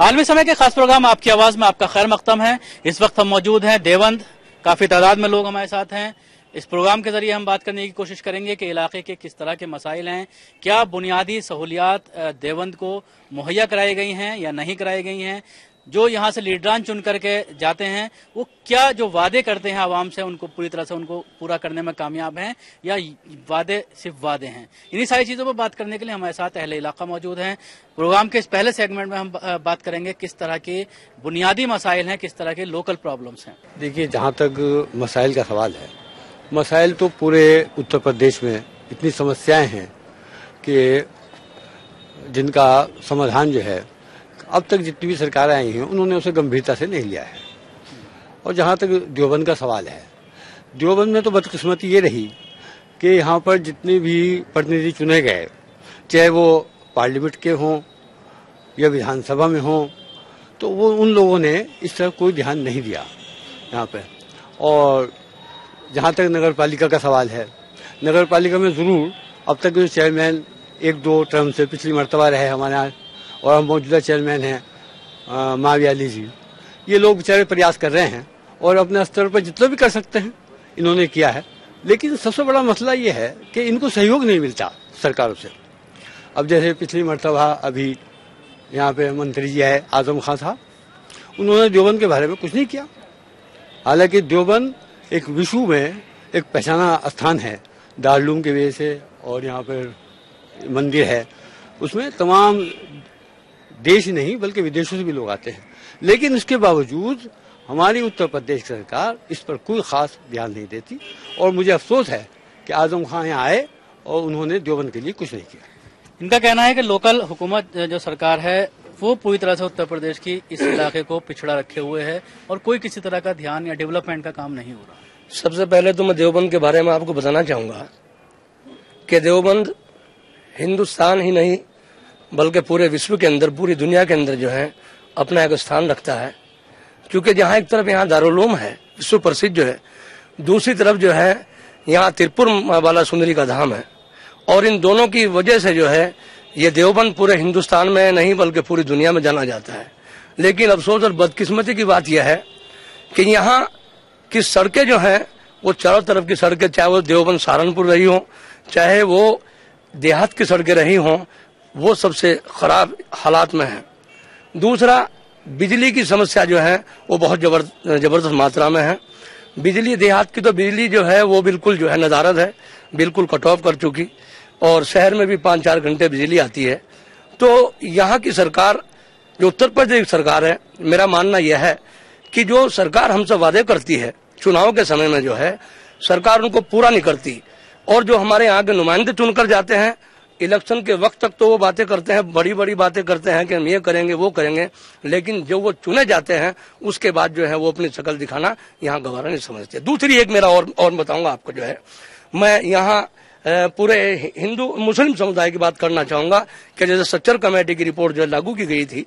आलमी समय के खास प्रोग्राम आपकी आवाज में आपका खैर मकदम है। इस वक्त हम मौजूद हैं देवबंद, काफी तादाद में लोग हमारे साथ हैं। इस प्रोग्राम के जरिए हम बात करने की कोशिश करेंगे कि इलाके के किस तरह के मसाइल हैं, क्या बुनियादी सहूलियात देवबंद को मुहैया कराई गई हैं या नहीं कराई गई हैं, जो यहाँ से लीडरान चुन करके जाते हैं वो क्या जो वादे करते हैं आवाम से उनको पूरी तरह से उनको पूरा करने में कामयाब हैं या वादे सिर्फ वादे हैं। इन्हीं सारी चीजों पर बात करने के लिए हमारे साथ अहले इलाका मौजूद हैं। प्रोग्राम के इस पहले सेगमेंट में हम बात करेंगे किस तरह के बुनियादी मसाइल हैं, किस तरह के लोकल प्रॉब्लम्स हैं। देखिए, जहाँ तक मसाइल का सवाल है, मसाइल तो पूरे उत्तर प्रदेश में इतनी समस्याएं हैं कि जिनका समाधान जो है अब तक जितनी भी सरकारें आई हैं उन्होंने उसे गंभीरता से नहीं लिया है। और जहाँ तक देवबंद का सवाल है, देवबंद में तो बदकिस्मती ये रही कि यहाँ पर जितने भी प्रतिनिधि चुने गए, चाहे वो पार्लियामेंट के हों या विधानसभा में हों, तो वो उन लोगों ने इस तरफ कोई ध्यान नहीं दिया यहाँ पे। और जहाँ तक नगर पालिका का सवाल है, नगर पालिका में ज़रूर अब तक जो चेयरमैन एक दो टर्म से पिछली मरतबा रहे हमारे यहाँ और हम मौजूदा चेयरमैन हैं मावियाली जी, ये लोग बेचारे प्रयास कर रहे हैं और अपने स्तर पर जितना भी कर सकते हैं इन्होंने किया है। लेकिन सबसे बड़ा मसला ये है कि इनको सहयोग नहीं मिलता सरकारों से। अब जैसे पिछली मरतबा अभी यहाँ पे मंत्री जी आए आजम खान साहब, उन्होंने देवबंद के बारे में कुछ नहीं किया। हालांकि देवबंद एक विश्व में एक पहचाना स्थान है दारुल की वजह से, और यहाँ पर मंदिर है, उसमें तमाम देश नहीं बल्कि विदेशों से भी लोग आते हैं। लेकिन उसके बावजूद हमारी उत्तर प्रदेश सरकार इस पर कोई खास ध्यान नहीं देती और मुझे अफसोस है कि आजम खान यहाँ आए और उन्होंने देवबंद के लिए कुछ नहीं किया। इनका कहना है कि लोकल हुकूमत जो सरकार है वो पूरी तरह से उत्तर प्रदेश की इस इलाके को पिछड़ा रखे हुए है और कोई किसी तरह का ध्यान या डेवलपमेंट का काम नहीं हो रहा। सबसे पहले तो मैं देवबंद के बारे में आपको बताना चाहूंगा कि देवबंद हिंदुस्तान ही नहीं बल्कि पूरे विश्व के अंदर, पूरी दुनिया के अंदर जो है अपना एक स्थान रखता है। क्योंकि जहाँ एक तरफ यहाँ दारुल उलूम है विश्व प्रसिद्ध जो है, दूसरी तरफ जो है यहाँ तिरुपुर बाला सुंदरी का धाम है। और इन दोनों की वजह से जो है ये देवबंद पूरे हिंदुस्तान में नहीं बल्कि पूरी दुनिया में जाना जाता है। लेकिन अफसोस और बदकिस्मती की बात यह है कि यहाँ की सड़कें जो हैं वो चारों तरफ की सड़कें, चाहे वो देवबंद सहारनपुर रही हो, चाहे वो देहात की सड़कें रही हों, वो सबसे खराब हालात में है। दूसरा, बिजली की समस्या जो है वो बहुत जबरदस्त मात्रा में है। बिजली देहात की तो बिजली जो है वो बिल्कुल जो है नदारद है, बिल्कुल कट ऑफ कर चुकी, और शहर में भी 5-4 घंटे बिजली आती है। तो यहाँ की सरकार जो उत्तर प्रदेश सरकार है, मेरा मानना यह है कि जो सरकार हमसे वादे करती है चुनाव के समय में जो है सरकार उनको पूरा नहीं करती। और जो हमारे यहाँ के नुमाइंदे चुनकर जाते हैं इलेक्शन के वक्त तक तो वो बातें करते हैं, बड़ी बड़ी बातें करते हैं कि हम ये करेंगे वो करेंगे, लेकिन जो वो चुने जाते हैं उसके बाद जो है वो अपनी शक्ल दिखाना यहाँ गवारा नहीं समझते। दूसरी एक मेरा और बताऊंगा आपको जो है, मैं यहाँ पूरे हिंदू मुस्लिम समुदाय की बात करना चाहूंगा कि जैसे सच्चर कमेटी की रिपोर्ट जो लागू की गई थी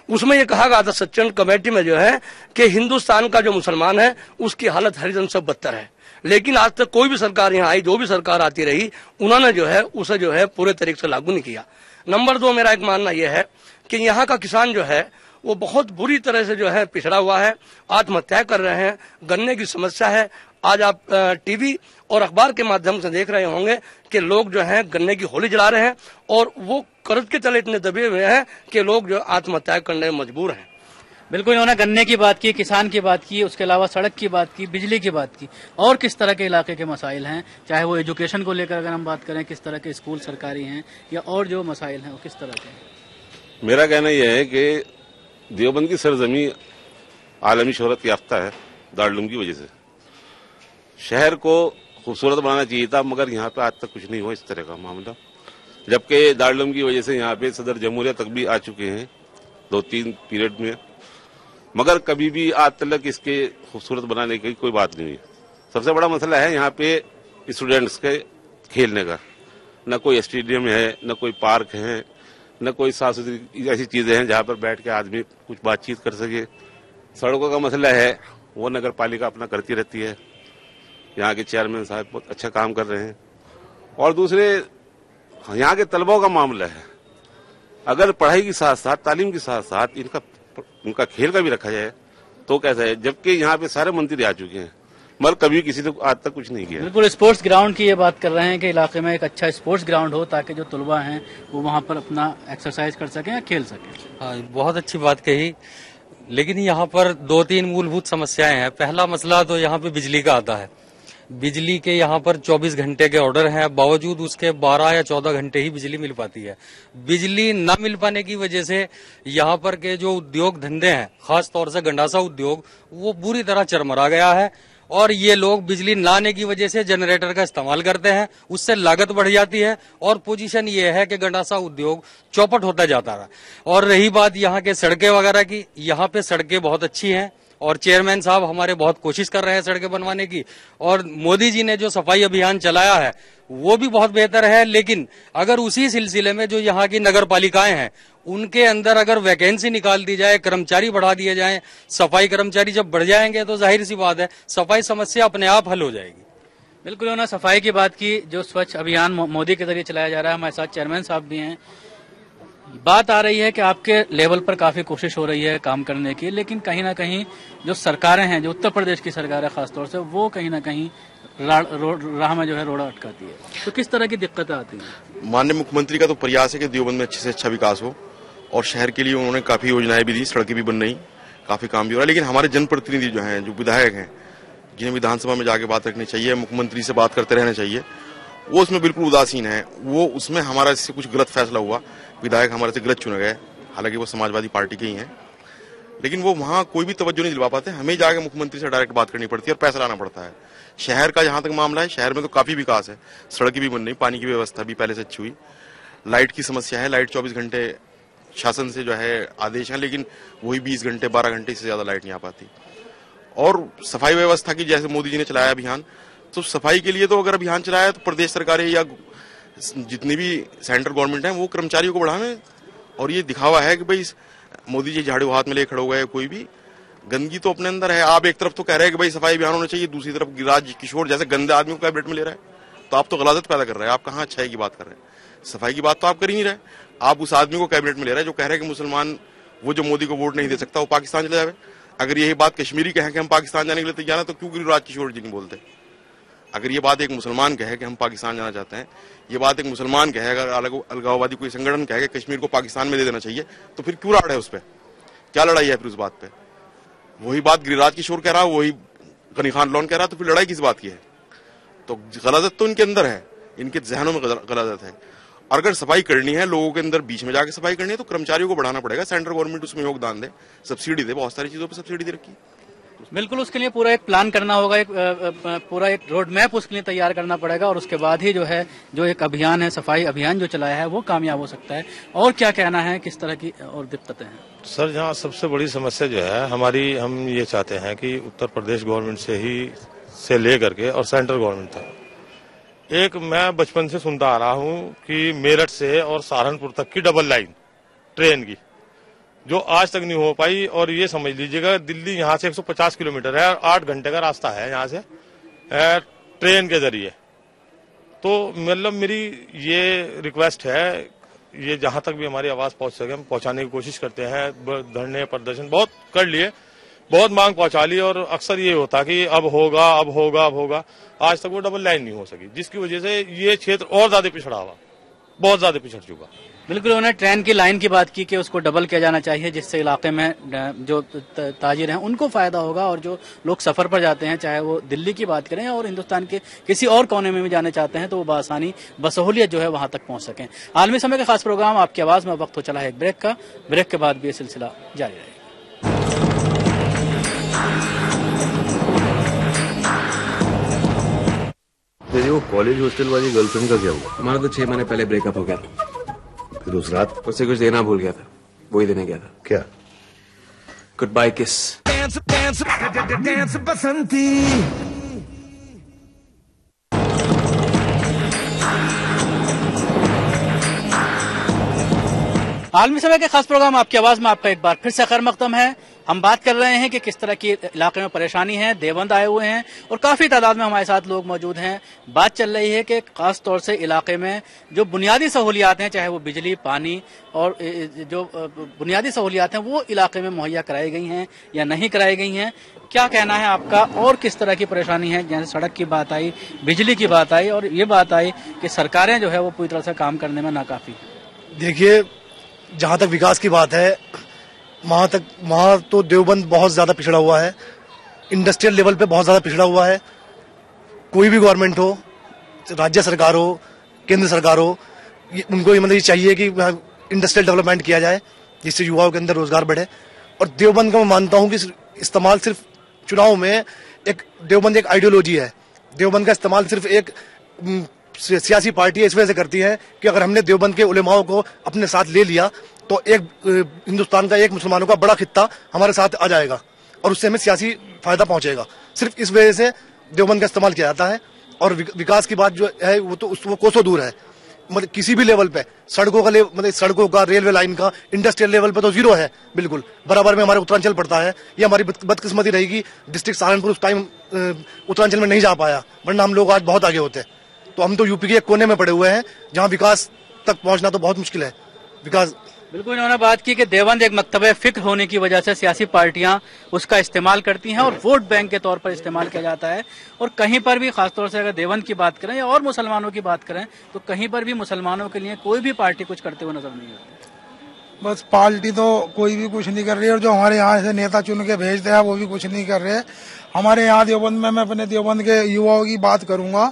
उसमें ये कहा गया था सच्चर कमेटी में जो है कि हिंदुस्तान का जो मुसलमान है उसकी हालत हरिजन से बदतर है। लेकिन आज तक कोई भी सरकार यहाँ आई, जो भी सरकार आती रही, उन्होंने जो है उसे जो है पूरे तरीके से लागू नहीं किया। नंबर 2, मेरा एक मानना यह है कि यहाँ का किसान जो है वो बहुत बुरी तरह से जो है पिछड़ा हुआ है, आत्महत्या कर रहे हैं, गन्ने की समस्या है। आज आप टीवी और अखबार के माध्यम से देख रहे होंगे कि लोग जो है गन्ने की होली जला रहे हैं और वो कर्ज के तले इतने दबे हुए हैं कि लोग जो आत्महत्या करने में मजबूर हैं। बिल्कुल, इन्होंने गन्ने की बात की, किसान की बात की, उसके अलावा सड़क की बात की, बिजली की बात की, और किस तरह के इलाके के मसाइल हैं, चाहे वो एजुकेशन को लेकर अगर हम बात करें किस तरह के स्कूल सरकारी हैं या और जो मसाइल हैं वो किस तरह के हैं। मेरा कहना यह है कि देवबंद की सरजमी आलमी शोहरत याफ्ता है दारुल उलूम की वजह से। शहर को खूबसूरत बनाना चाहिए था, मगर यहाँ पे आज तक कुछ नहीं हुआ इस तरह का मामला। जबकि दारुल उलूम की वजह से यहाँ पे सदर जमहूरिया तक भी आ चुके हैं 2-3 पीरियड में, मगर कभी भी आज तक इसके खूबसूरत बनाने की कोई बात नहीं हुई। सबसे बड़ा मसला है यहाँ पे स्टूडेंट्स के खेलने का, न कोई स्टेडियम है, न कोई पार्क है, न कोई साफ सुथरी ऐसी चीजें हैं जहाँ पर बैठ के आदमी कुछ बातचीत कर सके। सड़कों का मसला है वो नगर पालिका अपना करती रहती है, यहाँ के चेयरमैन साहब बहुत अच्छा काम कर रहे हैं। और दूसरे यहाँ के तलबों का मामला है, अगर पढ़ाई के साथ साथ तालीम के साथ साथ इनका खेल का भी रखा जाए तो कैसा है, जबकि यहाँ पे सारे मंत्री आ चुके हैं मगर कभी किसी ने आज तक कुछ नहीं किया। बिल्कुल स्पोर्ट्स ग्राउंड की ये बात कर रहे हैं कि इलाके में एक अच्छा स्पोर्ट्स ग्राउंड हो ताकि जो तलबा हैं वो वहाँ पर अपना एक्सरसाइज कर सकें या खेल सकें। हाँ, बहुत अच्छी बात कही, लेकिन यहाँ पर 2-3 मूलभूत समस्याएं हैं। पहला मसला तो यहाँ पे बिजली का आता है। बिजली के यहाँ पर 24 घंटे के ऑर्डर हैं, बावजूद उसके 12 या 14 घंटे ही बिजली मिल पाती है। बिजली न मिल पाने की वजह से यहाँ पर के जो उद्योग धंधे हैं, खास तौर से गंडासा उद्योग, वो बुरी तरह चरमरा गया है। और ये लोग बिजली न आने की वजह से जनरेटर का इस्तेमाल करते हैं, उससे लागत बढ़ जाती है और पोजीशन ये है कि गंडासा उद्योग चौपट होता जाता है। और रही बात यहाँ के सड़कें वगैरह की, यहाँ पे सड़कें बहुत अच्छी हैं और चेयरमैन साहब हमारे बहुत कोशिश कर रहे हैं सड़कें बनवाने की, और मोदी जी ने जो सफाई अभियान चलाया है वो भी बहुत बेहतर है। लेकिन अगर उसी सिलसिले में जो यहाँ की नगर पालिकाएं हैं उनके अंदर अगर वैकेंसी निकाल दी जाए, कर्मचारी बढ़ा दिए जाएं, सफाई कर्मचारी जब बढ़ जाएंगे तो जाहिर सी बात है सफाई समस्या अपने आप हल हो जाएगी। बिल्कुल उन्होंने सफाई की बात की, जो स्वच्छ अभियान मोदी के जरिए चलाया जा रहा है। हमारे साथ चेयरमैन साहब भी हैं। बात आ रही है कि आपके लेवल पर काफी कोशिश हो रही है काम करने की, लेकिन कहीं ना कहीं जो सरकारें हैं, जो उत्तर प्रदेश की सरकार है खासतौर से, वो कहीं ना कहीं राह में जो है रोड़ा अटकाती है। तो किस तरह की दिक्कतें आती हैं? माननीय मुख्यमंत्री का तो प्रयास है कि देवबंद में अच्छे से अच्छा विकास हो और शहर के लिए उन्होंने काफी योजनाएं भी दी, सड़कें भी बन रही, काफी काम भी हो रहा है। लेकिन हमारे जनप्रतिनिधि जो हैं, जो विधायक हैं, जिन्हें विधानसभा में जाके बात रखनी चाहिए, मुख्यमंत्री से बात करते रहना चाहिए, वो उसमें बिल्कुल उदासीन है। वो उसमें हमारा इससे कुछ गलत फैसला हुआ, विधायक हमारे से गलत चुने गए, हालांकि वो समाजवादी पार्टी के ही हैं, लेकिन वो वहां कोई भी तवज्जो नहीं दिलवा पाते। हमें जाके मुख्यमंत्री से डायरेक्ट बात करनी पड़ती है और पैसा लाना पड़ता है। शहर का जहां तक मामला है, शहर में तो काफी विकास है, सड़कें भी बन रही, पानी की व्यवस्था भी पहले से अच्छी हुई, लाइट की समस्या है, लाइट 24 घंटे शासन से जो है आदेश है, लेकिन वही 20 घंटे 12 घंटे से ज्यादा लाइट नहीं आ पाती। और सफाई व्यवस्था की जैसे मोदी जी ने चलाया अभियान, तो सफाई के लिए तो अगर अभियान चलाया तो प्रदेश सरकारें या जितनी भी सेंट्रल गवर्नमेंट है वो कर्मचारियों को बढ़ावे। और ये दिखावा है कि भाई मोदी जी झाड़ू हाथ में ले खड़े हो गए, कोई भी गंदगी तो अपने अंदर है। आप एक तरफ तो कह रहे हैं कि भाई सफाई अभियान होना चाहिए, दूसरी तरफ गिरिराज किशोर जैसे गंदे आदमी को कैबिनेट में ले रहा है, तो आप तो गलाजत पैदा कर रहे हैं। आप कहाँ अच्छाई की बात कर रहे हैं? सफाई की बात तो आप कर ही नहीं रहे। आप उस आदमी को कैबिनेट में ले रहे हैं जो कह रहे हैं कि मुसलमान वो जो मोदी को वोट नहीं दे सकता वो पाकिस्तान चले जाए। अगर यही बात कश्मीरी कहें कि हम पाकिस्तान जाने के लिए तैयार हैं, तो क्यों गिरिराज किशोर जी नहीं बोलते? अगर ये बात एक मुसलमान कहे कि हम पाकिस्तान जाना चाहते हैं, ये बात एक मुसलमान कहे, अगर अलगाववादी कोई संगठन कहे कि कश्मीर को पाकिस्तान में दे देना चाहिए, तो फिर क्यों राड़ है उस पर? क्या लड़ाई है फिर उस बात पे? वही बात गिरिराज किशोर कह रहा, वही गनी खान लॉन कह रहा, तो फिर लड़ाई किस बात की है? तो गलत तो इनके अंदर है, इनके जहनों में गलत है। और अगर सफाई करनी है, लोगों के अंदर बीच में जाके सफाई करनी है, तो कर्मचारियों को बढ़ाना पड़ेगा। सेंट्रल गवर्नमेंट उसमें योगदान दे, सब्सिडी दे, बहुत सारी चीजों पर सब्सिडी दे रखी। बिल्कुल, उसके लिए पूरा एक प्लान करना होगा, पूरा एक रोड मैप उसके लिए तैयार करना पड़ेगा, और उसके बाद ही जो है जो एक अभियान है, सफाई अभियान जो चलाया है, वो कामयाब हो सकता है। और क्या कहना है, किस तरह की और दिक्कतें हैं? सर, जहाँ सबसे बड़ी समस्या जो है हमारी, हम ये चाहते हैं कि उत्तर प्रदेश गवर्नमेंट से ले करके और सेंट्रल गवर्नमेंट तक, एक मैं बचपन से सुनता आ रहा हूँ कि मेरठ से और सहारनपुर तक की डबल लाइन ट्रेन की, जो आज तक नहीं हो पाई। और ये समझ लीजिएगा दिल्ली यहाँ से 150 किलोमीटर है और 8 घंटे का रास्ता है यहाँ से ट्रेन के जरिए। तो मतलब मेरी ये रिक्वेस्ट है, ये जहां तक भी हमारी आवाज पहुंच सके हम पहुंचाने की कोशिश करते हैं। धरने प्रदर्शन बहुत कर लिए, बहुत मांग पहुंचा ली, और अक्सर ये होता कि अब होगा अब होगा अब होगा। आज तक वो डबल लाइन नहीं हो सकी, जिसकी वजह से ये क्षेत्र और ज्यादा पिछड़ा हुआ, बहुत ज्यादा पिछड़ चुका। बिल्कुल, उन्होंने ट्रेन की लाइन की बात की कि उसको डबल किया जाना चाहिए, जिससे इलाके में जो ताजिर हैं उनको फायदा होगा, और जो लोग सफर पर जाते हैं, चाहे वो दिल्ली की बात करें और हिंदुस्तान के किसी और कोने में भी जाने चाहते हैं, तो वो बआसानी बसहूलियत जो है वहां तक पहुंच सकें। आलमी समय का खास प्रोग्राम आपकी आवाज में वक्त हो चला है एक ब्रेक का। ब्रेक के बाद भी ये सिलसिला जारी रहेगा। वो कॉलेज हॉस्टल वाली गर्लफ्रेंड का क्या हुआ? हमारा तो 6 महीने पहले ब्रेकअप हो गया था। फिर उस रात उससे कुछ देना भूल गया था, वही देने गया था। क्या? गुड बाय किस। आलमी समय के खास प्रोग्राम आपकी आवाज में आपका एक बार फिर से खैर मकदम है। हम बात कर रहे हैं कि किस तरह की इलाके में परेशानी है। देवबंद आए हुए हैं और काफी तादाद में हमारे साथ लोग मौजूद हैं। बात चल रही है कि खास तौर से इलाके में जो बुनियादी सहूलियात हैं, चाहे वो बिजली, पानी और जो बुनियादी सहूलियात हैं, वो इलाके में मुहैया कराई गई हैं या नहीं कराई गई हैं। क्या कहना है आपका और किस तरह की परेशानी है? जैसे सड़क की बात आई, बिजली की बात आई और ये बात आई कि सरकारें जो है वो पूरी तरह से काम करने में नाकाफी। देखिए, जहां तक विकास की बात है, वहां तो देवबंद बहुत ज्यादा पिछड़ा हुआ है। इंडस्ट्रियल लेवल पे बहुत ज्यादा पिछड़ा हुआ है। कोई भी गवर्नमेंट हो, राज्य सरकार हो, केंद्र सरकार हो, उनको मतलब ये चाहिए कि इंडस्ट्रियल डेवलपमेंट किया जाए जिससे युवाओं के अंदर रोजगार बढ़े। और देवबंद का मैं मानता हूं कि इस्तेमाल सिर्फ चुनाव में देवबंद एक आइडियोलॉजी है। देवबंद का इस्तेमाल सिर्फ एक सियासी पार्टी इस वजह से करती है कि अगर हमने देवबंद के उलेमाओं को अपने साथ ले लिया तो एक हिंदुस्तान का, एक मुसलमानों का बड़ा खित्ता हमारे साथ आ जाएगा और उससे हमें सियासी फायदा पहुंचेगा। सिर्फ इस वजह से देवबंद का इस्तेमाल किया जाता है। और विकास की बात जो है वो कोसों दूर है। मतलब किसी भी लेवल पे सड़कों का, रेलवे लाइन का, इंडस्ट्रियल लेवल पे तो जीरो है। बिल्कुल बराबर में हमारे उत्तरांचल पड़ता है। ये हमारी बदकिस्मती रहेगी। डिस्ट्रिक्ट सहारनपुर उस टाइम उत्तरांचल में नहीं जा पाया, वरना हम लोग आज बहुत आगे होते। तो हम तो यूपी के एक कोने में पड़े हुए हैं जहां विकास तक पहुंचना तो बहुत मुश्किल है। विकास बिल्कुल, इन्होंने बात की कि देवबंद एक मकतबे फिक्र होने की वजह से सियासी पार्टियां उसका इस्तेमाल करती हैं और वोट बैंक के तौर पर इस्तेमाल किया जाता है। और कहीं पर भी, खासतौर से अगर देवबंद की बात करें या और मुसलमानों की बात करें, तो कहीं पर भी मुसलमानों के लिए कोई भी पार्टी कुछ करते हुए नजर नहीं आती। बस पार्टी तो कोई भी कुछ नहीं कर रही है और जो हमारे यहाँ से नेता चुन के भेजते हैं वो भी कुछ नहीं कर रहे। हमारे यहाँ देवबंद में, मैं अपने देवबंद के युवाओं की बात करूंगा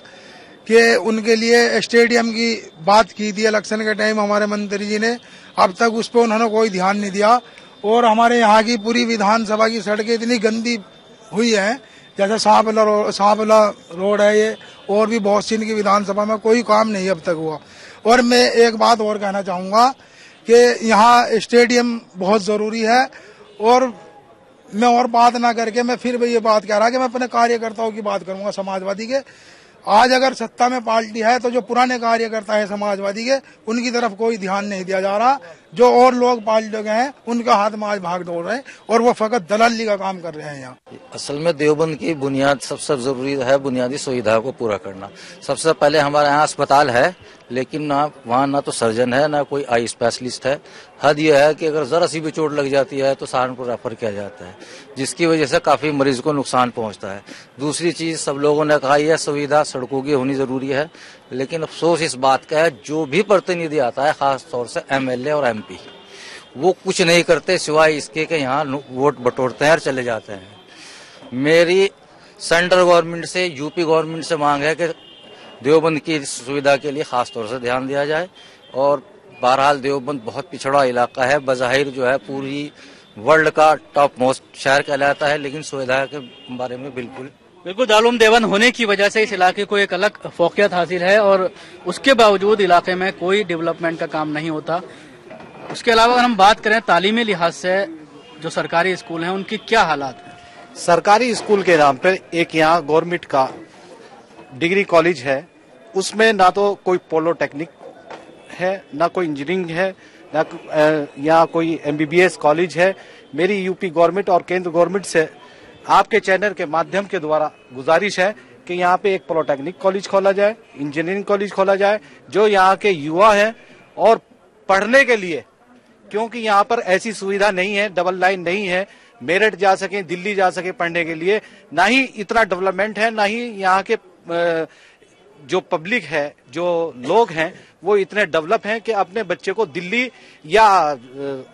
कि उनके लिए स्टेडियम की बात की थी इलेक्शन के टाइम हमारे मंत्री जी ने, अब तक उस पर उन्होंने कोई ध्यान नहीं दिया। और हमारे यहाँ की पूरी विधानसभा की सड़कें इतनी गंदी हुई हैं, जैसे सांपला रोड है ये, और भी बहुत सी इनकी विधानसभा में कोई काम नहीं अब तक हुआ। और मैं एक बात और कहना चाहूंगा कि यहाँ स्टेडियम बहुत जरूरी है। और मैं और बात ना करके मैं फिर भी ये बात कह रहा कि मैं अपने कार्यकर्ताओं की बात करूंगा समाजवादी के। आज अगर सत्ता में पार्टी है तो जो पुराने कार्यकर्ता है समाजवादी के, उनकी तरफ कोई ध्यान नहीं दिया जा रहा। जो और लोग पार्टी के हैं उनका हाथ में आज भाग दौड़ रहे हैं और वो फकत दलाली का काम कर रहे हैं। यहाँ असल में देवबंद की बुनियाद सबसे जरूरी है, बुनियादी सुविधा को पूरा करना। सबसे पहले हमारे यहाँ अस्पताल है, लेकिन वहाँ ना तो सर्जन है, ना कोई आई स्पेशलिस्ट है। हद यह है कि अगर जरा सी भी चोट लग जाती है तो सहारनपुर रेफर किया जाता है, जिसकी वजह से काफी मरीज को नुकसान पहुंचता है। दूसरी चीज, सब लोगों ने कहा यह सुविधा सड़कों की होनी जरूरी है, लेकिन अफसोस इस बात का है जो भी प्रतिनिधि आता है, खास तौर से एमएलए और एमपी, वो कुछ नहीं करते सिवाय इसके कि यहाँ वोट बटोरते हैं और चले जाते हैं। मेरी सेंट्रल गवर्नमेंट से, यूपी गवर्नमेंट से मांग है कि देवबंद की सुविधा के लिए खास तौर से ध्यान दिया जाए। और बहरहाल देवबंद बहुत पिछड़ा इलाका है, बज़ाहिर जो है पूरी वर्ल्ड का टॉप मोस्ट शहर कहलाता है, लेकिन सुविधा के बारे में बिल्कुल दारुल देवबंद होने की वजह से इस इलाके को एक अलग फोकियत हासिल है और उसके बावजूद इलाके में कोई डेवलपमेंट का काम नहीं होता। उसके अलावा अगर हम बात करें तालीमी लिहाज से, जो सरकारी स्कूल हैं उनकी क्या हालात है? सरकारी स्कूल के नाम पर एक यहाँ गवर्नमेंट का डिग्री कॉलेज है, उसमें ना तो कोई पॉलिटेक्निक है, ना कोई इंजीनियरिंग है, ना यहाँ कोई एमबीबीएस कॉलेज है। मेरी यूपी गवर्नमेंट और केंद्र गवर्नमेंट से आपके चैनल के माध्यम के द्वारा गुजारिश है कि यहाँ पे एक पॉलिटेक्निक कॉलेज खोला जाए, इंजीनियरिंग कॉलेज खोला जाए, जो यहाँ के युवा हैं और पढ़ने के लिए, क्योंकि यहाँ पर ऐसी सुविधा नहीं है, डबल लाइन नहीं है, मेरठ जा सके, दिल्ली जा सके पढ़ने के लिए, ना ही इतना डेवलपमेंट है, ना ही यहाँ के जो पब्लिक है, जो लोग हैं, वो इतने डेवलप हैं कि अपने बच्चे को दिल्ली या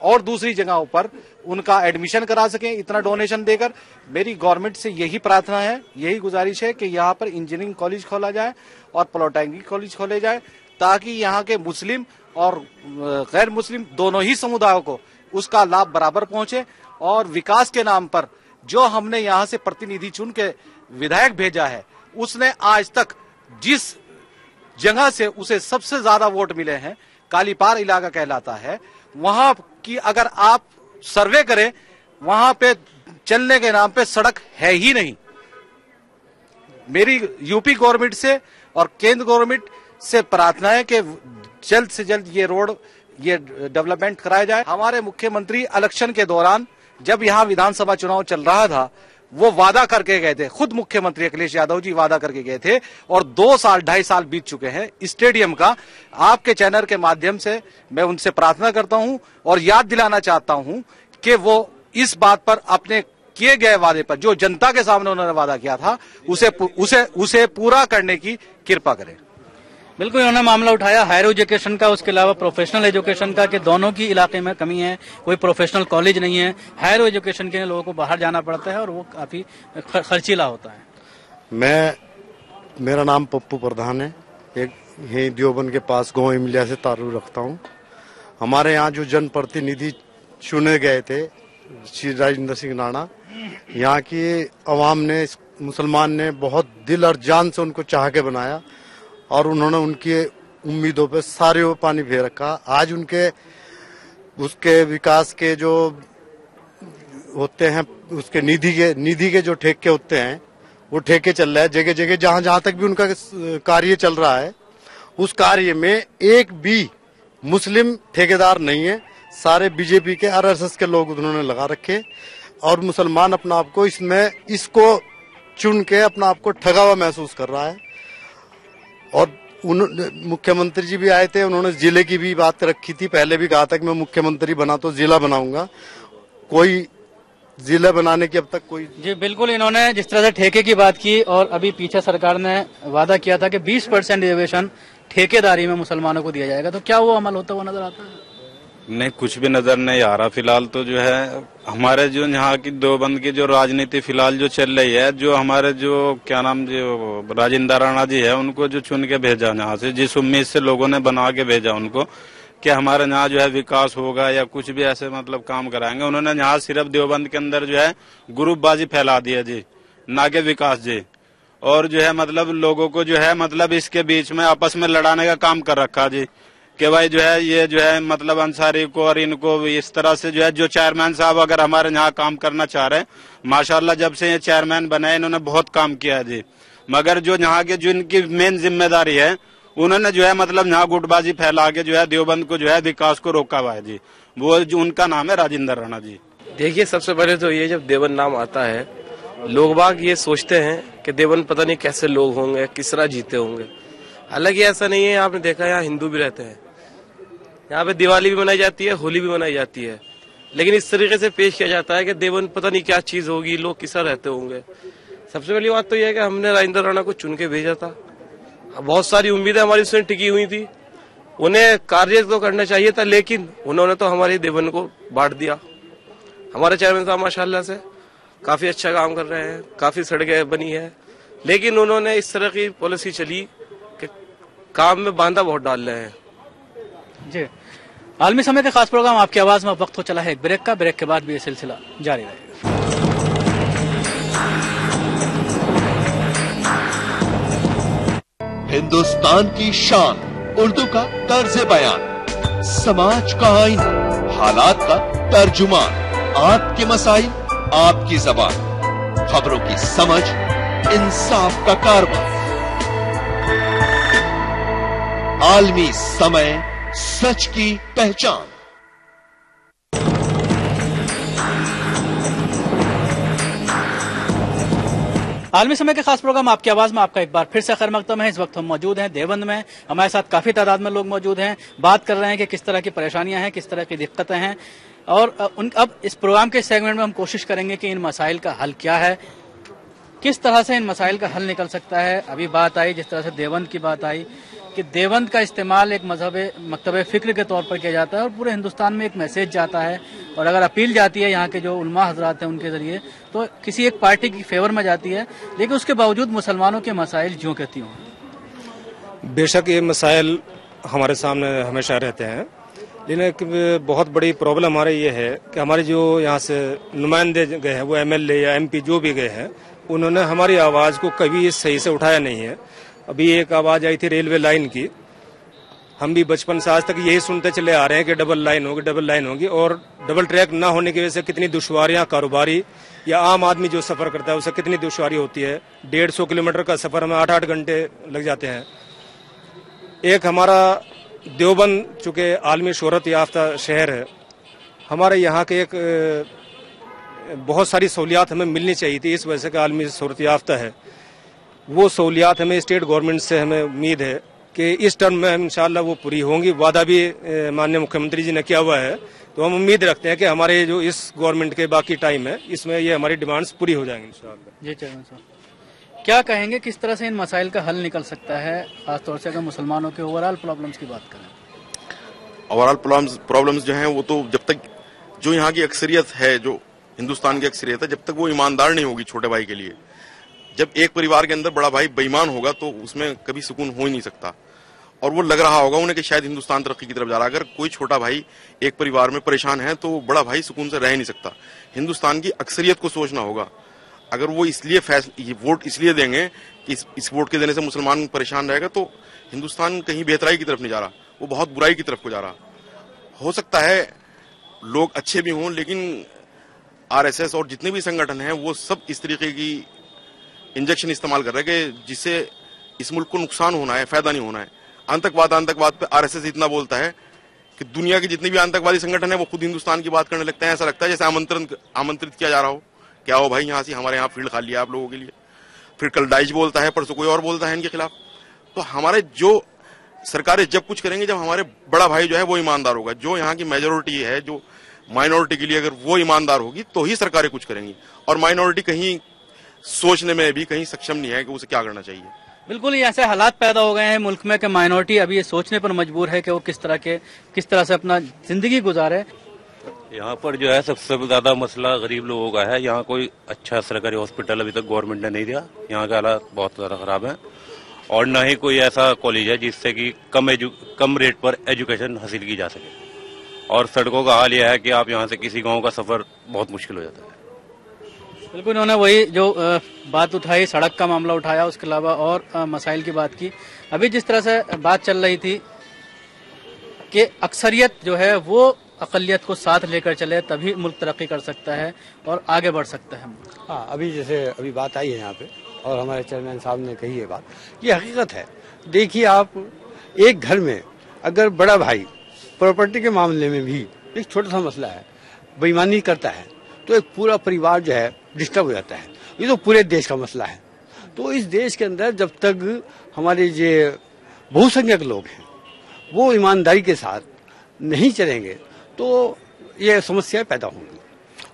और दूसरी जगहों पर उनका एडमिशन करा सकें इतना डोनेशन देकर। मेरी गवर्नमेंट से यही प्रार्थना है, यही गुजारिश है कि यहाँ पर इंजीनियरिंग कॉलेज खोला जाए और पॉलिटेक्निक कॉलेज खोले जाए, ताकि यहाँ के मुस्लिम और गैर मुस्लिम दोनों ही समुदायों को उसका लाभ बराबर पहुंचे। और विकास के नाम पर जो हमने यहाँ से प्रतिनिधि चुन के विधायक भेजा है, उसने आज तक जिस जगह से उसे सबसे ज्यादा वोट मिले हैं, कालीपार इलाका कहलाता है, वहां की अगर आप सर्वे करें, वहां पे चलने के नाम पे सड़क है ही नहीं। मेरी यूपी गवर्नमेंट से और केंद्र गवर्नमेंट से प्रार्थना है कि जल्द से जल्द ये रोड, ये डेवलपमेंट कराया जाए। हमारे मुख्यमंत्री इलेक्शन के दौरान जब यहाँ विधानसभा चुनाव चल रहा था वो वादा करके गए थे, खुद मुख्यमंत्री अखिलेश यादव जी वादा करके गए थे, और 2 साल 2.5 साल बीत चुके हैं स्टेडियम का। आपके चैनल के माध्यम से मैं उनसे प्रार्थना करता हूं और याद दिलाना चाहता हूं कि वो इस बात पर अपने किए गए वादे पर, जो जनता के सामने उन्होंने वादा किया था, उसे पूरा करने की कृपा करें। बिल्कुल, उन्होंने मामला उठाया हायर एजुकेशन का, उसके अलावा प्रोफेशनल एजुकेशन का, कि दोनों की इलाके में कमी है, कोई प्रोफेशनल कॉलेज नहीं है। हायर एजुकेशन के लिए लोगों को बाहर जाना पड़ता है और वो काफी खर्चीला होता है। मेरा नाम पप्पू प्रधान है, एक यही देवबंद के पास गांव इमलिया से ताल्लुक रखता हूं। हमारे यहाँ जो जनप्रतिनिधि चुने गए थे श्री राजेंद्र सिंह राणा, यहाँ की अवाम ने, मुसलमान ने बहुत दिल और जान से उनको चाह के बनाया और उन्होंने उनकी उम्मीदों पे सारे वो पानी फेर रखा। आज उसके विकास के जो होते हैं, उसके निधि के जो ठेके होते हैं, वो ठेके चल रहे हैं जगह जगह। जहां तक भी उनका कार्य चल रहा है, उस कार्य में एक भी मुस्लिम ठेकेदार नहीं है, सारे बीजेपी के आरएसएस के लोग उन्होंने लगा रखे और मुसलमान अपना आप को इसको चुन के अपना आप को ठगा हुआ महसूस कर रहा है। और मुख्यमंत्री जी भी आए थे, उन्होंने जिले की भी बात रखी थी, पहले भी कहा था कि मैं मुख्यमंत्री बना तो जिला बनाऊंगा, कोई जिला बनाने की अब तक कोई। जी बिल्कुल, इन्होंने जिस तरह से ठेके की बात की और अभी पीछे सरकार ने वादा किया था कि 20% रिजर्वेशन ठेकेदारी में मुसलमानों को दिया जाएगा, तो क्या वो अमल होता हुआ नजर आता है? नहीं, कुछ भी नजर नहीं आ रहा। फिलहाल तो जो है हमारे जो यहाँ की देवबंद की जो राजनीति फिलहाल जो चल रही है, जो हमारे जो क्या नाम जो राजेंद्र राणा जी है, उनको जो चुन के भेजा यहाँ से, जिस उम्मीद से लोगों ने बना के भेजा उनको कि हमारे यहाँ जो है विकास होगा या कुछ भी ऐसे मतलब काम कराएंगे, उन्होंने यहाँ सिर्फ देवबंद के अंदर जो है ग्रुपबाजी फैला दिया जी, ना के विकास जी। और जो है मतलब लोगों को जो है मतलब इसके बीच में आपस में लड़ाने का काम कर रखा जी, कि भाई जो है ये जो है मतलब अंसारी को और इनको इस तरह से जो है, जो चेयरमैन साहब अगर हमारे यहाँ काम करना चाह रहे हैं, माशाल्लाह जब से ये चेयरमैन बने इन्होंने बहुत काम किया है जी, मगर जो यहाँ के जो इनकी मेन जिम्मेदारी है, उन्होंने जो है मतलब यहाँ गुटबाजी फैला के जो है देवबंद को जो है विकास को रोका हुआ है जी। वो जो उनका नाम है राजेंद्र राणा जी। देखिए, सबसे पहले तो ये जब देवबंद नाम आता है, लोग बाग ये सोचते हैं कि देवबंद पता नहीं कैसे लोग होंगे, किस तरह जीते होंगे। हालांकि ऐसा नहीं है, आपने देखा यहाँ हिंदू भी रहते हैं, यहाँ पे दिवाली भी मनाई जाती है, होली भी मनाई जाती है, लेकिन इस तरीके से पेश किया जाता है कि देवबंद पता नहीं क्या चीज होगी, लोग किस तरह रहते होंगे। सबसे पहली बात तो यह है कि हमने राजेंद्र राणा को चुन के भेजा था, बहुत सारी उम्मीदें हमारी उसने टिकी हुई थी, उन्हें कार्य तो करना चाहिए था, लेकिन उन्होंने तो हमारी देवबंद को बांट दिया। हमारे चेयरमैन साहब माशाल्लाह से काफी अच्छा काम कर रहे हैं, काफी सड़कें बनी है, लेकिन उन्होंने इस तरह की पॉलिसी चली कि काम में बांधा बहुत डाल रहे हैं जी। आलमी समय के खास प्रोग्राम आपकी आवाज में वक्त हो चला है एक ब्रेक का, ब्रेक के बाद भी ये सिलसिला जारी रहेगा। हिंदुस्तान की शान उर्दू का तर्ज बयान, समाज का आईना, हालात का तर्जुमान, आपके मसाइल आपकी जबान, खबरों की समझ इंसाफ का कारवां। आलमी समय, सच की पहचान। आलमी समय के खास प्रोग्राम आपकी आवाज में आपका एक बार फिर से खैर मकदम है। इस वक्त हम मौजूद हैं देवबंद में, हमारे साथ काफी तादाद में लोग मौजूद हैं, बात कर रहे हैं कि किस तरह की परेशानियां हैं, किस तरह की दिक्कतें हैं, और अब इस प्रोग्राम के सेगमेंट में हम कोशिश करेंगे कि इन मसाइल का हल क्या है, किस तरह से इन मसाइल का हल निकल सकता है। अभी बात आई, जिस तरह से देवबंद की बात आई, कि देवबंद का इस्तेमाल एक मकतब फिक्र के तौर पर किया जाता है और पूरे हिंदुस्तान में एक मैसेज जाता है, और अगर अपील जाती है यहाँ के जो उलमा हजरात हैं उनके जरिए, तो किसी एक पार्टी की फेवर में जाती है, लेकिन उसके बावजूद मुसलमानों के मसाइल ज्यों के त्यों हैं। बेशक ये मसाइल हमारे सामने हमेशा रहते हैं, लेकिन एक बहुत बड़ी प्रॉब्लम हमारे ये है कि हमारे जो यहाँ से नुमाइंदे गए हैं, वो MLA या MP जो भी गए हैं, उन्होंने हमारी आवाज़ को कभी सही से उठाया नहीं है। अभी एक आवाज़ आई थी रेलवे लाइन की, हम भी बचपन से आज तक यही सुनते चले आ रहे हैं कि डबल लाइन होगी, और डबल ट्रैक ना होने की वजह से कितनी दुश्वारियां कारोबारी या आम आदमी जो सफ़र करता है उसे कितनी दुश्वारी होती है। 150 किलोमीटर का सफ़र में 8-8 घंटे लग जाते हैं। एक हमारा देवबंद चूँकि आलमी शोहरत याफ्ता शहर है, हमारे यहाँ के एक बहुत सारी सहूलियात हमें मिलनी चाहिए थी, इस वजह से कि आलमी सूरत याफ्ता है। वो सहूलियात हमें स्टेट गवर्नमेंट से हमें उम्मीद है कि इस टर्म में इंशाल्लाह वो पूरी होंगी। वादा भी माननीय मुख्यमंत्री जी ने किया हुआ है, तो हम उम्मीद रखते हैं कि हमारे जो इस गवर्नमेंट के बाकी टाइम है इसमें ये हमारी डिमांड्स पूरी हो जाएंगी इंशाल्लाह। जी चेयरमैन साहब, क्या कहेंगे किस तरह से इन मसाइल का हल निकल सकता है, खासतौर से अगर मुसलमानों के ओवरऑल प्रॉब्लम्स की बात करें? ओवरऑल प्रॉब्लम्स जो हैं वो तो जब तक जो यहाँ की अक्सरियत है, जो हिंदुस्तान की अक्सरियत है, जब तक वो ईमानदार नहीं होगी छोटे भाई के लिए, जब एक परिवार के अंदर बड़ा भाई बेईमान होगा तो उसमें कभी सुकून हो ही नहीं सकता। और वो लग रहा होगा उन्हें कि शायद हिंदुस्तान तरक्की की तरफ जा रहा है। अगर कोई छोटा भाई एक परिवार में परेशान है तो बड़ा भाई सुकून से रह नहीं सकता। हिंदुस्तान की अक्सरियत को सोचना होगा। अगर वो इसलिए वोट इसलिए देंगे कि इस वोट के देने से मुसलमान परेशान रहेगा तो हिंदुस्तान कहीं बेहतराई की तरफ नहीं जा रहा, वो बहुत बुराई की तरफ को जा रहा। हो सकता है लोग अच्छे भी हों, लेकिन आरएसएस और जितने भी संगठन हैं वो सब इस तरीके की इंजेक्शन इस्तेमाल कर रहे हैं कि जिससे इस मुल्क को नुकसान होना है, फायदा नहीं होना है। आतंकवाद पे आरएसएस इतना बोलता है कि दुनिया के जितने भी आतंकवादी संगठन है वो खुद हिंदुस्तान की बात करने लगते हैं। ऐसा लगता है जैसे आमंत्रित किया जा रहा हो, क्या हो भाई यहाँ से, हमारे यहाँ फील्ड खाली है आप लोगों के लिए। फिर कल दाइश बोलता है, परसों कोई और बोलता है इनके खिलाफ। तो हमारे जो सरकारें जब कुछ करेंगे, जब हमारे बड़ा भाई जो है वो ईमानदार होगा, जो यहाँ की मेजोरिटी है, जो माइनॉरिटी के लिए अगर वो ईमानदार होगी तो ही सरकारें कुछ करेंगी। और माइनॉरिटी कहीं सोचने में भी कहीं सक्षम नहीं है कि उसे क्या करना चाहिए। बिल्कुल ही ऐसे हालात पैदा हो गए हैं मुल्क में कि माइनॉरिटी अभी ये सोचने पर मजबूर है कि वो किस तरह से अपना जिंदगी गुजारे। यहाँ पर जो है सबसे ज्यादा मसला गरीब लोगों का है। यहाँ कोई अच्छा सरकारी हॉस्पिटल अभी तक गवर्नमेंट ने नहीं दिया। यहाँ के हालात बहुत ज्यादा खराब हैं और न ही कोई ऐसा कॉलेज है जिससे कि कम रेट पर एजुकेशन हासिल की जा सके। और सड़कों का हाल यह है कि आप यहाँ से किसी गांव का सफर बहुत मुश्किल हो जाता है। बिल्कुल, उन्होंने वही जो बात उठाई, सड़क का मामला उठाया, उसके अलावा और मसाइल की बात की। अभी जिस तरह से बात चल रही थी कि अक्सरियत जो है वो अकलियत को साथ लेकर चले तभी मुल्क तरक्की कर सकता है और आगे बढ़ सकता है। हाँ, अभी बात आई है यहाँ पे और हमारे चेयरमैन साहब ने कही है बात, ये हकीकत है। देखिए, आप एक घर में अगर बड़ा भाई प्रॉपर्टी के मामले में भी एक छोटा सा मसला है, बेईमानी करता है तो एक पूरा परिवार जो है डिस्टर्ब हो जाता है। ये तो पूरे देश का मसला है। तो इस देश के अंदर जब तक हमारे जो बहुसंख्यक लोग हैं वो ईमानदारी के साथ नहीं चलेंगे तो ये समस्याएं पैदा होंगी।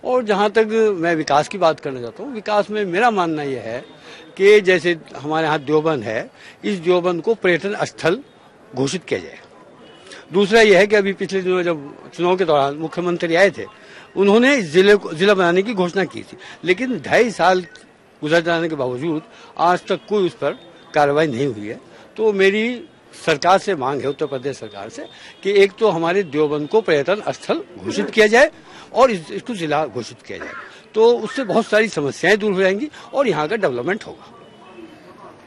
और जहाँ तक मैं विकास की बात करना चाहता हूँ, विकास में मेरा मानना यह है कि जैसे हमारे यहाँ देवबंद है, इस देवबंद को पर्यटन स्थल घोषित किया जाए। दूसरा यह है कि अभी पिछले दिनों जब चुनाव के दौरान मुख्यमंत्री आए थे, उन्होंने जिला बनाने की घोषणा की थी, लेकिन 2.5 साल गुजर जाने के बावजूद आज तक कोई उस पर कार्रवाई नहीं हुई है। तो मेरी सरकार से मांग है, उत्तर प्रदेश सरकार से, कि एक तो हमारे देवबंद को पर्यटन स्थल घोषित किया जाए और इसको जिला घोषित किया जाए, तो उससे बहुत सारी समस्याएं दूर हो जाएंगी और यहाँ का डेवलपमेंट होगा।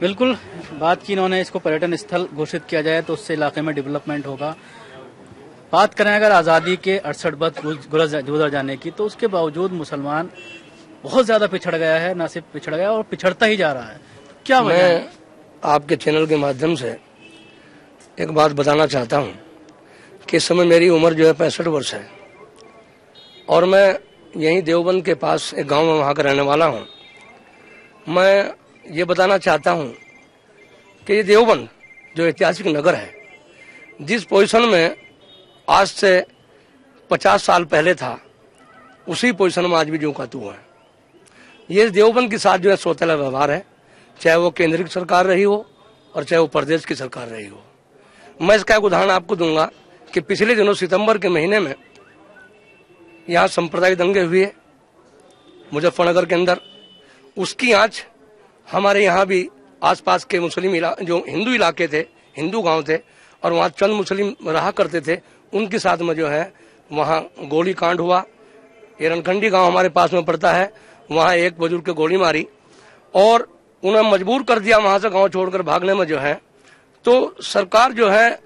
बिल्कुल बात की इन्होंने, इसको पर्यटन स्थल घोषित किया जाए तो उससे इलाके में डेवलपमेंट होगा। बात करें अगर आज़ादी के 68 वर्ष गुजर जाने की, तो उसके बावजूद मुसलमान बहुत ज्यादा पिछड़ गया है, न सिर्फ पिछड़ गया और पिछड़ता ही जा रहा है। क्या मैं आपके चैनल के माध्यम से एक बात बताना चाहता हूँ कि इस समय मेरी उम्र जो है 65 वर्ष है और मैं यहीं देवबंद के पास एक गांव में वहाँ का रहने वाला हूँ। मैं ये बताना चाहता हूँ कि ये देवबंद जो ऐतिहासिक नगर है, जिस पोजीशन में आज से 50 साल पहले था, उसी पोजीशन में आज भी जो का तू है। ये देवबंद के साथ जो है सौतेला व्यवहार है, चाहे वो केंद्रीय सरकार रही हो और चाहे वो प्रदेश की सरकार रही हो। मैं इसका एक उदाहरण आपको दूंगा कि पिछले दिनों सितंबर के महीने में यहाँ सांप्रदायिक दंगे हुए मुजफ्फरनगर के अंदर। उसकी आंच हमारे यहाँ भी आसपास के मुस्लिम जो हिंदू इलाके थे, हिंदू गांव थे और वहाँ चंद मुस्लिम रहा करते थे, उनके साथ में जो है वहाँ गोली कांड हुआ। ये रणखंडी गांव हमारे पास में पड़ता है, वहाँ एक बुजुर्ग को गोली मारी और उन्हें मजबूर कर दिया वहाँ से गांव छोड़कर भागने में जो है। तो सरकार जो है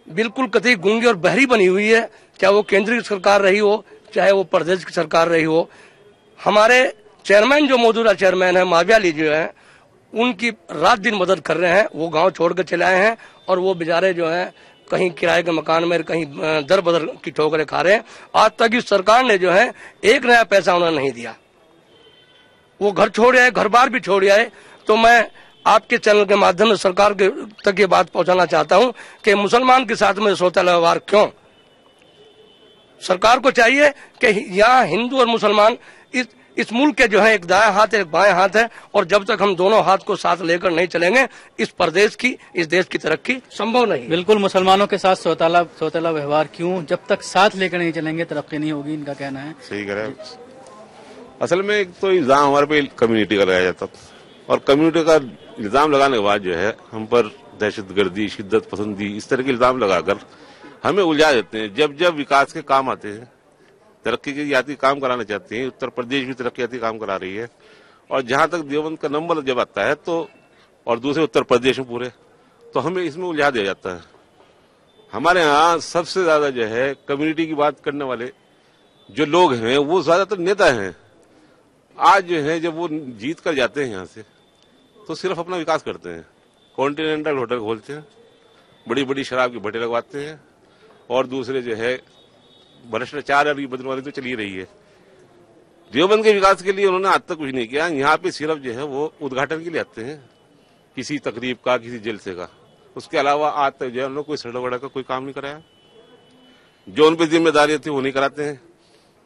बिल्कुल कतई गूंगी और बहरी बनी हुई है, चाहे वो केंद्रीय सरकार रही हो चाहे वो प्रदेश की सरकार रही हो। हमारे चेयरमैन जो मौजूदा चेयरमैन है माविया ली जो है, उनकी रात दिन मदद कर रहे हैं। वो गांव छोड़ कर चले आए हैं और वो बेचारे जो हैं कहीं किराए के मकान में, कहीं दर बदर की ठोकरें खा रहे हैं। आज तक इस सरकार ने जो है 1 नया पैसा उन्हें नहीं दिया। वो घर छोड़ आए, घर बार भी छोड़ आए। तो मैं आपके चैनल के माध्यम से सरकार के तक ये बात पहुंचाना चाहता हूं कि मुसलमान के साथ में सौतेला व्यवहार क्यों? सरकार को चाहिए कि यहाँ हिंदू और मुसलमान इस मुल्क के जो है एक दायां हाथ है एक बाएं हाथ है, और जब तक हम दोनों हाथ को साथ लेकर नहीं चलेंगे इस प्रदेश की, इस देश की तरक्की संभव नहीं। बिल्कुल, मुसलमानों के साथ सौतेला व्यवहार क्यों? जब तक साथ लेकर नहीं चलेंगे तरक्की नहीं होगी, इनका कहना है। सही कह रहे हैं। असल में एक तो इल्जाम हमारे पे कम्युनिटी का लगाया जाता, और कम्युनिटी का इल्जाम लगाने के बाद जो है हम पर दहशतगर्दी, शिद्दत पसंदी, इस तरह के इल्जाम लगाकर हमें उलझा देते हैं। जब जब विकास के काम आते हैं, तरक्की के यात्री काम कराना चाहते हैं, उत्तर प्रदेश भी तरक्की काम करा रही है, और जहां तक देवबंद का नंबर जब आता है तो, और दूसरे उत्तर प्रदेश में पूरे, तो हमें इसमें उलझा दिया जाता है। हमारे यहाँ सबसे ज्यादा जो है कम्युनिटी की बात करने वाले जो लोग हैं वो ज्यादातर नेता हैं। आज जो है जब वो जीत कर जाते हैं यहाँ से तो सिर्फ अपना विकास करते हैं, कॉन्टिनेंटल होटल खोलते हैं, बड़ी बड़ी शराब की भट्टे लगवाते हैं, और दूसरे जो है भ्रष्टाचार और बदमाशी तो चली रही है। देवबंद के विकास के लिए उन्होंने आज तक कुछ नहीं किया। यहाँ पे सिर्फ जो है वो उद्घाटन के लिए आते हैं, किसी तकरीब का, किसी जलसे का। उसके अलावा आज तक जो है उन्होंने कोई सड़क वड़क का कोई काम नहीं कराया। जो उन पर जिम्मेदारी थी वो नहीं कराते हैं,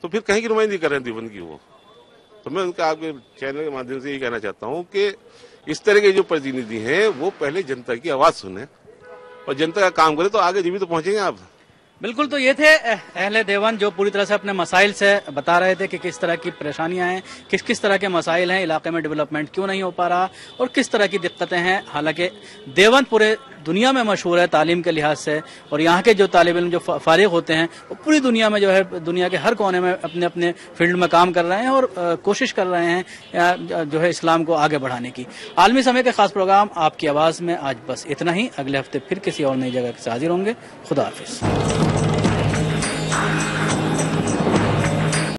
तो फिर कहीं की नुमाइंदगी कर रहे हैं देवबंद की वो। तो मैं उनके आपके चैनल के माध्यम से ये कहना चाहता हूँ कि इस तरह के जो प्रतिनिधि हैं वो पहले जनता की आवाज सुने और जनता का काम करे, तो आगे जीवित तो पहुंचेंगे आप। बिल्कुल, तो ये थे अहले देवबंद जो पूरी तरह से अपने मसाइल से बता रहे थे कि किस तरह की परेशानियां हैं, किस किस तरह के मसाइल हैं, इलाके में डेवलपमेंट क्यों नहीं हो पा रहा और किस तरह की दिक्कतें हैं। हालांकि देवबंद पूरे दुनिया में मशहूर है तालीम के लिहाज से, और यहाँ के जो तालिब इल्म जो फारिग होते हैं वो पूरी दुनिया में जो है दुनिया के हर कोने में अपने अपने फील्ड में काम कर रहे हैं और कोशिश कर रहे हैं जो है इस्लाम को आगे बढ़ाने की। आलमी समय के खास प्रोग्राम आपकी आवाज़ में आज बस इतना ही। अगले हफ्ते फिर किसी और नई जगह से हाजिर होंगे। खुदा हाफिज।